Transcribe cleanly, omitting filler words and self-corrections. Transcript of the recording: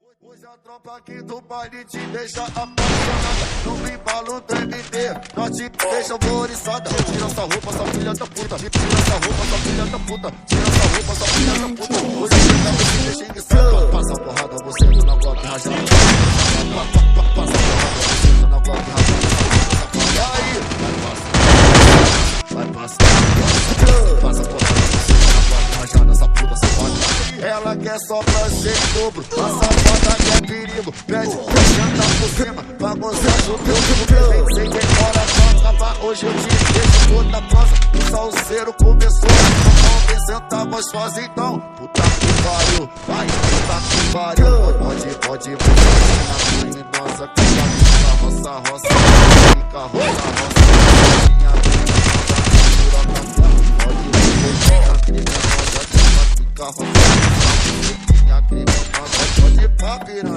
Hoje a tropa aqui do baile te deixa apaixonada. No embalo do MD, nós te deixa alvoriçada. Tira essa roupa, sua filha da puta. Tira essa roupa, sua filha da puta. Tira essa roupa, sua filha da puta. Hoje chega, você deixa enguiçada. Passa a porrada, você do na bloco rajada. Passa a porrada, você do na bloco rajada. E aí? Vai passar. Passa a porrada, você do na bloco rajada. Essa puta safada. Ela quer só prazer em dobro. A safada quer perigo. Pede pra jantar por cima, pra gozar do teu filho. Nem sei quem mora pra acabar. Hoje eu te deixo toda prosa. O salseiro começou. Vem sentar gostosa então. Puta que pariu, vai, puta que pariu. Pode, você na criminosa. Fica roça, roça. Fica roça, roça. Minha criminosa. Fica roça. Minha criminosa. Pode ir pra piranha.